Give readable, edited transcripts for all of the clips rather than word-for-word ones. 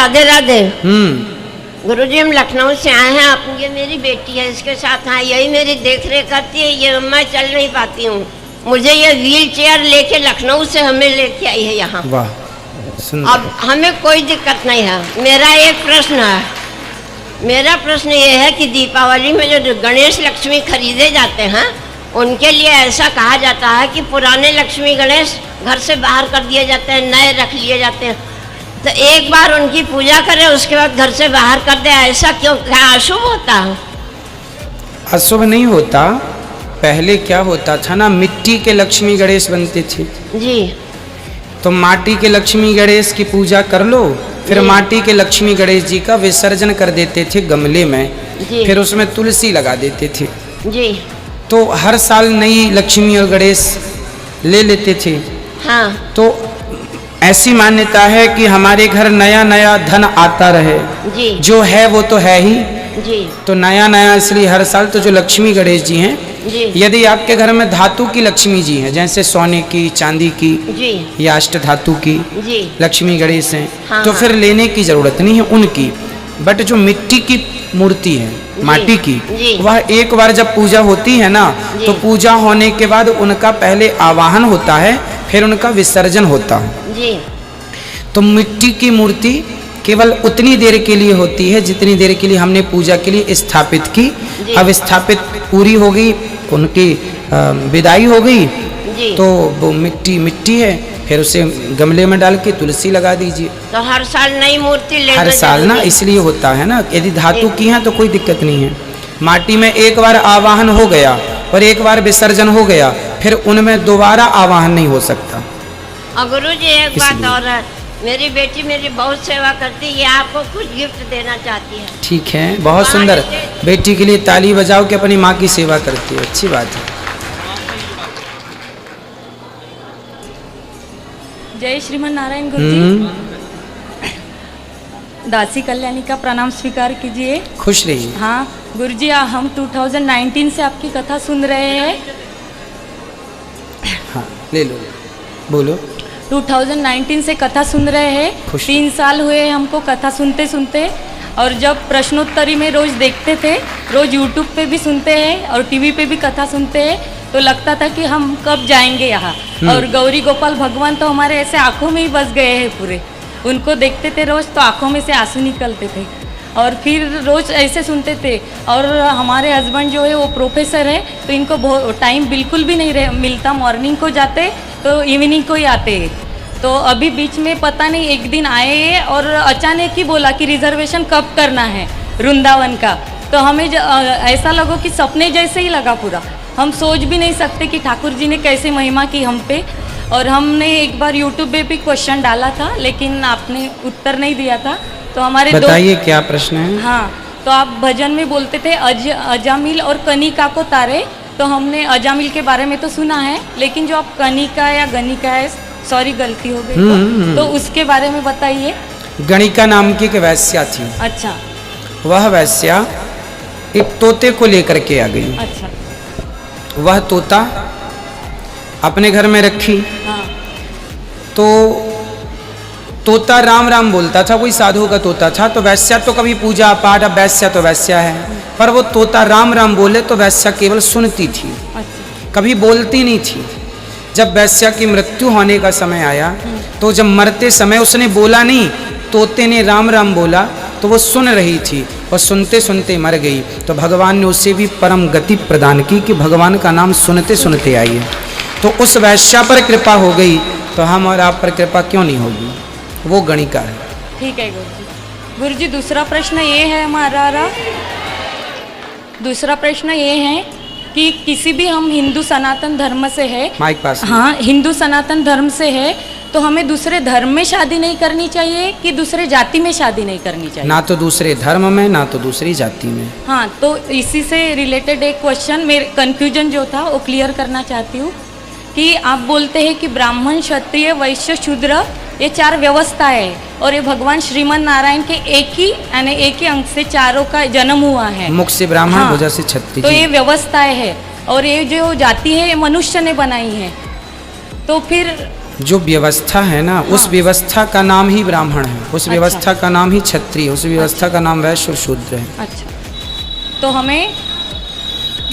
राधे राधे। गुरुजी हम लखनऊ से आए हैं, आप ये मेरी बेटी है, इसके साथ हाँ यही मेरी देख रेख करती है। ये मैं चल नहीं पाती हूँ, मुझे ये व्हील चेयर लेके लखनऊ से हमें लेके आई है यहाँ। वाह, अब हमें कोई दिक्कत नहीं है। मेरा एक प्रश्न है, मेरा प्रश्न ये है कि दीपावली में जो गणेश लक्ष्मी खरीदे जाते हैं उनके लिए ऐसा कहा जाता है कि पुराने लक्ष्मी गणेश घर से बाहर कर दिए जाते हैं, नए रख लिए जाते हैं। तो एक बार उनकी पूजा करें उसके बाद घर से बाहर कर दे, ऐसा क्यों? क्या अशुभ होता है? अशुभ नहीं होता। पहले क्या होता था ना, मिट्टी के लक्ष्मी गणेश बनते थे जी। तो माटी के लक्ष्मी गणेश की पूजा कर लो, फिर माटी के लक्ष्मी गणेश जी का विसर्जन कर देते थे गमले में, फिर उसमें तुलसी लगा देते थे जी। तो हर साल नई लक्ष्मी और गणेश ले लेते थे। हाँ। तो ऐसी मान्यता है कि हमारे घर नया नया धन आता रहे जी। जो है वो तो है ही जी। तो नया नया, इसलिए हर साल तो जो लक्ष्मी गणेश जी हैं जी। यदि आपके घर में धातु की लक्ष्मी जी हैं, जैसे सोने की, चांदी की जी। या अष्ट धातु की जी। लक्ष्मी गणेश हैं, हाँ, तो हाँ। फिर लेने की जरूरत नहीं है उनकी। बट जो मिट्टी की मूर्ति है, माटी की, वह एक बार जब पूजा होती है ना, तो पूजा होने के बाद उनका पहले आवाहन होता है, फिर उनका विसर्जन होता है जी। तो मिट्टी की मूर्ति केवल उतनी देर के लिए होती है जितनी देर के लिए हमने पूजा के लिए स्थापित की। अब स्थापित पूरी हो गई, उनकी विदाई हो गई, तो वो मिट्टी है, फिर उसे गमले में डाल के तुलसी लगा दीजिए। तो हर साल नई मूर्ति लेना हर साल ना, इसलिए होता है ना। यदि धातु की है तो कोई दिक्कत नहीं है। माटी में एक बार आवाहन हो गया और एक बार विसर्जन हो गया, फिर उनमें दोबारा आवाहन नहीं हो सकता। और गुरुजी एक बात और है, मेरी बेटी मेरी बहुत सेवा करती है, आपको कुछ गिफ्ट देना चाहती है। ठीक है, बहुत सुंदर। बेटी के लिए ताली बजाओ कि अपनी माँ की सेवा करती है, अच्छी बात है। जय श्रीमन नारायण गुरुजी। दासी कल्याणी का प्रणाम स्वीकार कीजिए। खुश रहिए। हाँ गुरुजी, हम 2019 से आपकी कथा सुन रहे हैं। हाँ ले लो, बोलो। 2019 से कथा सुन रहे हैं, 3 साल हुए हमको कथा सुनते सुनते। और जब प्रश्नोत्तरी में रोज देखते थे, रोज यूट्यूब पे भी सुनते हैं और टीवी पे भी कथा सुनते हैं, तो लगता था कि हम कब जाएंगे यहाँ। और गौरी गोपाल भगवान तो हमारे ऐसे आंखों में ही बस गए हैं पूरे। उनको देखते थे रोज तो आंखों में से आंसू निकलते थे और फिर रोज ऐसे सुनते थे। और हमारे हस्बैंड जो है वो प्रोफेसर है, तो इनको बहुत टाइम बिल्कुल भी नहीं मिलता। मॉर्निंग को जाते तो इवनिंग को ही आते हैं। तो अभी बीच में पता नहीं एक दिन आए और अचानक ही बोला कि रिजर्वेशन कब करना है वृंदावन का। तो हमें ऐसा लगा कि सपने जैसे ही लगा पूरा। हम सोच भी नहीं सकते कि ठाकुर जी ने कैसे महिमा की हम पे। और हमने एक बार यूट्यूब पे भी क्वेश्चन डाला था, लेकिन आपने उत्तर नहीं दिया था। तो हमारे बताइए क्या प्रश्न है। हाँ, तो आप भजन में बोलते थे अजामिल और कनिका को तारे। तो हमने अजामिल के बारे में तो सुना है, लेकिन जो आप कनिका या गनिका है, सॉरी गलती हो गई, तो उसके बारे में बताइए। गणिका नाम की एक वैश्या थी। अच्छा। वह वैश्या एक तोते को लेकर के आ गई। अच्छा। वह तोता अपने घर में रखी। हाँ। तो तोता राम राम बोलता था, कोई साधु का तोता था। तो वैश्या तो कभी पूजा पाठ, अब वैश्या तो वैश्या है, पर वो तोता राम राम बोले तो वैश्या केवल सुनती थी। अच्छा। कभी बोलती नहीं थी। जब वैश्या की मृत्यु होने का समय आया, तो जब मरते समय उसने बोला नहीं, तोते ने राम राम बोला, तो वो सुन रही थी और सुनते सुनते मर गई। तो भगवान ने उसे भी परम गति प्रदान की कि भगवान का नाम सुनते सुनते आई है। तो उस वैश्या पर कृपा हो गई, तो हम और आप पर कृपा क्यों नहीं होगी? वो गणिका है। ठीक है गुरुजी। गुरुजी दूसरा प्रश्न ये है हमारा, दूसरा प्रश्न ये है कि किसी भी हम हिंदू सनातन धर्म से है, माइक पास। हाँ, हिंदू सनातन धर्म से है, तो हमें दूसरे धर्म में शादी नहीं करनी चाहिए कि दूसरे जाति में शादी नहीं करनी चाहिए? ना तो दूसरे धर्म में, ना तो दूसरी जाति में। हाँ, तो इसी से रिलेटेड एक क्वेश्चन, मेरे कन्फ्यूजन जो था वो क्लियर करना चाहती हूँ कि आप बोलते हैं कि ब्राह्मण, क्षत्रिय, वैश्य, शूद्र ये 4 व्यवस्थाएं है और ये भगवान श्रीमन नारायण के एक ही अंग से चारों का जन्म हुआ है। मुख से ब्राह्मण, हाँ, भुजा से क्षत्रिय। तो ये व्यवस्थाएं है और ये जो जाति है ये मनुष्य ने बनाई है। तो फिर जो व्यवस्था है ना, उस व्यवस्था का नाम ही ब्राह्मण है, उस व्यवस्था का नाम ही क्षत्रिय, उस व्यवस्था का नाम वैश्य और शूद्र है। अच्छा, तो हमें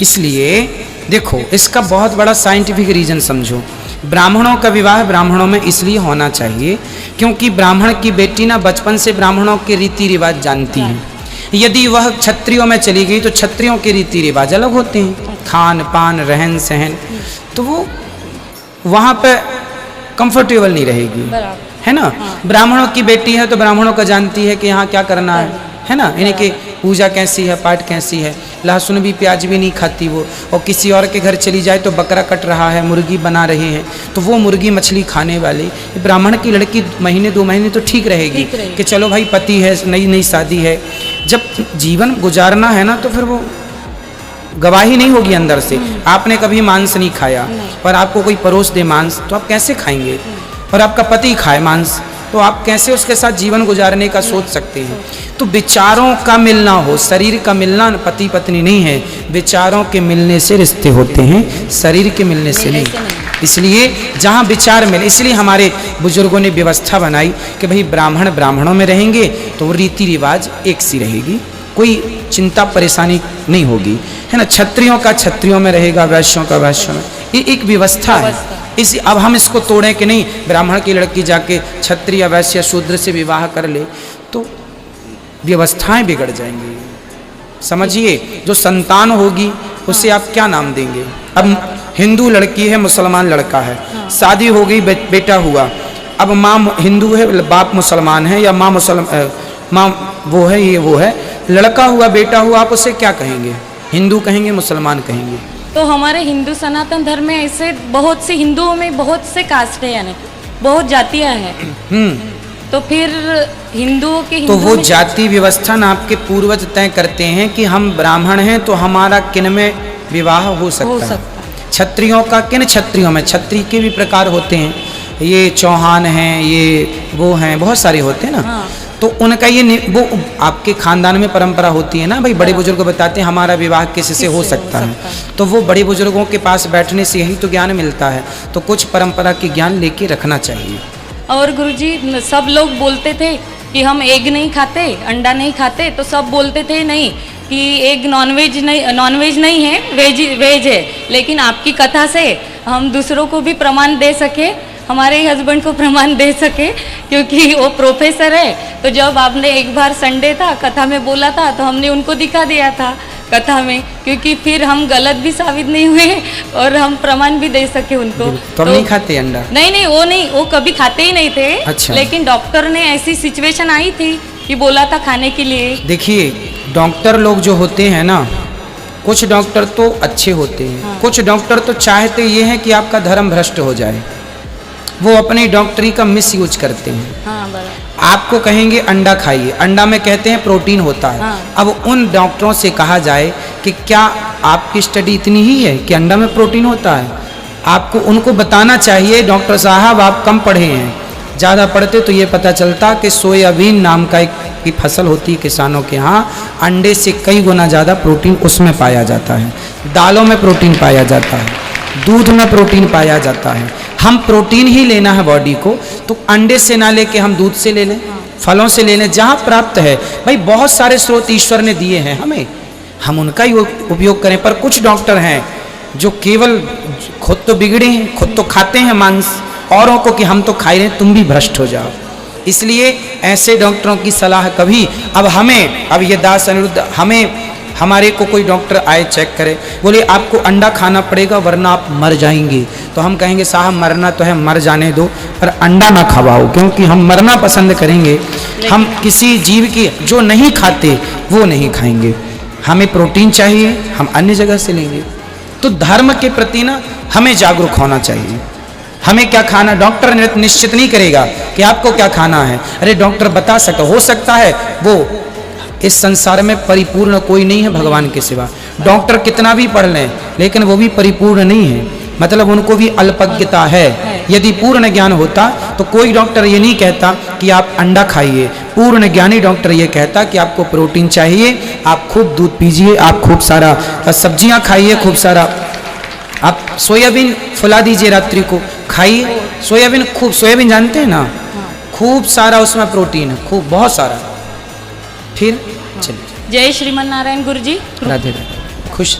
इसलिए देखो, इसका बहुत बड़ा साइंटिफिक रीजन समझो। ब्राह्मणों का विवाह ब्राह्मणों में इसलिए होना चाहिए क्योंकि ब्राह्मण की बेटी ना बचपन से ब्राह्मणों के रीति रिवाज जानती है। यदि वह क्षत्रियों में चली गई तो क्षत्रियों के रीति रिवाज अलग होते हैं, खान पान रहन सहन, तो वो वहाँ पे कंफर्टेबल नहीं रहेगी, है ना। ब्राह्मणों की बेटी है तो ब्राह्मणों का जानती है कि यहाँ क्या करना है ना। इन्हें कि पूजा कैसी है, पाठ कैसी है, लहसुन भी प्याज भी नहीं खाती वो। और किसी और के घर चली जाए तो बकरा कट रहा है, मुर्गी बना रहे हैं, तो वो मुर्गी मछली खाने वाली ब्राह्मण की लड़की महीने 2 महीने तो ठीक रहेगी कि चलो भाई पति है, नई नई शादी है। जब जीवन गुजारना है ना तो फिर वो गवाही नहीं होगी अंदर से। आपने कभी मांस नहीं खाया और आपको कोई परोस दे मांस, तो आप कैसे खाएंगे? और आपका पति खाए मांस, तो आप कैसे उसके साथ जीवन गुजारने का सोच सकते हैं? तो विचारों का मिलना हो, शरीर का मिलना पति पत्नी नहीं है, विचारों के मिलने से रिश्ते होते हैं, शरीर के मिलने से नहीं। इसलिए जहाँ विचार मिले, इसलिए हमारे बुजुर्गों ने व्यवस्था बनाई कि भाई ब्राह्मण ब्राह्मणों में रहेंगे तो रीति रिवाज एक सी रहेगी, कोई चिंता परेशानी नहीं होगी, है ना। क्षत्रियों का क्षत्रियों में रहेगा, वैश्यों का वैश्यों में, ये एक व्यवस्था है। इसी अब हम इसको तोड़ें कि नहीं, ब्राह्मण की लड़की जाके क्षत्रिय वैश्य शूद्र से विवाह कर ले तो व्यवस्थाएं बिगड़ जाएंगी। समझिए, जो संतान होगी उसे आप क्या नाम देंगे? अब हिंदू लड़की है, मुसलमान लड़का है, शादी हो गई, बेटा हुआ, अब माँ हिंदू है, बाप मुसलमान है, या माँ वो है, ये वो है, लड़का हुआ, बेटा हुआ, आप उसे क्या कहेंगे? हिंदू कहेंगे, मुसलमान कहेंगे? तो हमारे हिंदू सनातन धर्म में ऐसे बहुत से, हिंदुओं में बहुत से कास्ट है, यानी बहुत जातियां हैं। तो फिर हिंदुओं के तो वो जाति व्यवस्था ना आपके पूर्वज तय करते हैं कि हम ब्राह्मण हैं तो हमारा किन में विवाह हो सकता है। क्षत्रियों का किन क्षत्रियों में, क्षत्रिय के भी प्रकार होते हैं, ये चौहान हैं, ये वो हैं, बहुत सारे होते हैं ना। तो उनका ये वो आपके खानदान में परंपरा होती है ना, भाई बड़े बुजुर्ग बताते हैं हमारा विवाह किससे हो सकता है, तो वो बड़े बुजुर्गों के पास बैठने से यही तो ज्ञान मिलता है। तो कुछ परंपरा के ज्ञान लेके रखना चाहिए। और गुरुजी, सब लोग बोलते थे कि हम एग नहीं खाते, अंडा नहीं खाते, तो सब बोलते थे नहीं कि एग नॉनवेज नहीं है, वेज है। लेकिन आपकी कथा से हम दूसरों को भी प्रमाण दे सके, हमारे हस्बैंड को प्रमाण दे सके, क्योंकि वो प्रोफेसर है। तो जब आपने एक बार संडे था, कथा में बोला था, तो हमने उनको दिखा दिया था कथा में, क्योंकि फिर हम गलत भी साबित नहीं हुए और हम प्रमाण भी दे सके उनको। तो नहीं खाते अंडा? नहीं, वो कभी खाते ही नहीं थे। अच्छा। लेकिन डॉक्टर ने ऐसी सिचुएशन आई थी कि बोला था खाने के लिए। देखिए, डॉक्टर लोग जो होते हैं ना, कुछ डॉक्टर तो अच्छे होते हैं, कुछ डॉक्टर तो चाहते ये हैं कि आपका धर्म भ्रष्ट हो जाए, वो अपनी डॉक्टरी का मिस यूज करते हैं। आपको कहेंगे अंडा खाइए, अंडा में कहते हैं प्रोटीन होता है। अब उन डॉक्टरों से कहा जाए कि क्या आपकी स्टडी इतनी ही है कि अंडा में प्रोटीन होता है? आपको उनको बताना चाहिए, डॉक्टर साहब आप कम पढ़े हैं, ज़्यादा पढ़ते तो ये पता चलता कि सोयाबीन नाम का एक फसल होती है किसानों के यहाँ, अंडे से कई गुना ज़्यादा प्रोटीन उसमें पाया जाता है, दालों में प्रोटीन पाया जाता है, दूध में प्रोटीन पाया जाता है। हम प्रोटीन ही लेना है बॉडी को, तो अंडे से ना लेके हम दूध से ले लें, फलों से ले लें, जहाँ प्राप्त है। भाई बहुत सारे स्रोत ईश्वर ने दिए हैं हमें, हम उनका ही उपयोग करें। पर कुछ डॉक्टर हैं जो केवल खुद तो बिगड़े हैं, खुद तो खाते हैं मांस, औरों को कि हम तो खा रहे हैं, तुम भी भ्रष्ट हो जाओ। इसलिए ऐसे डॉक्टरों की सलाह कभी, अब हमें, अब ये दास अनिरुद्ध, हमें हमारे को कोई डॉक्टर आए चेक करे, बोले आपको अंडा खाना पड़ेगा वरना आप मर जाएंगे, तो हम कहेंगे साहब मरना तो है, मर जाने दो, पर अंडा ना खवाओ, क्योंकि हम मरना पसंद करेंगे। हम किसी जीव की जो नहीं खाते वो नहीं खाएंगे, हमें प्रोटीन चाहिए, हम अन्य जगह से लेंगे। तो धर्म के प्रति ना हमें जागरूक होना चाहिए। हमें क्या खाना डॉक्टर निश्चित नहीं करेगा कि आपको क्या खाना है। अरे डॉक्टर बता सकता, हो सकता है वो इस संसार में परिपूर्ण कोई नहीं है भगवान के सिवा। डॉक्टर कितना भी पढ़ लें लेकिन वो भी परिपूर्ण नहीं है, मतलब उनको भी अल्पज्ञता है। यदि पूर्ण ज्ञान होता तो कोई डॉक्टर ये नहीं कहता कि आप अंडा खाइए, पूर्ण ज्ञानी डॉक्टर ये कहता कि आपको प्रोटीन चाहिए, आप खूब दूध पीजिए, आप खूब सारा सब्जियां खाइए, खूब सारा आप सोयाबीन फुला दीजिए, रात्रि को खाइए, सोयाबीन खूब, सोयाबीन जानते हैं ना, खूब सारा उसमें प्रोटीन है, खूब बहुत सारा। फिर चलिए, जय श्रीमन नारायण गुरु जी। राधे राधे, खुश।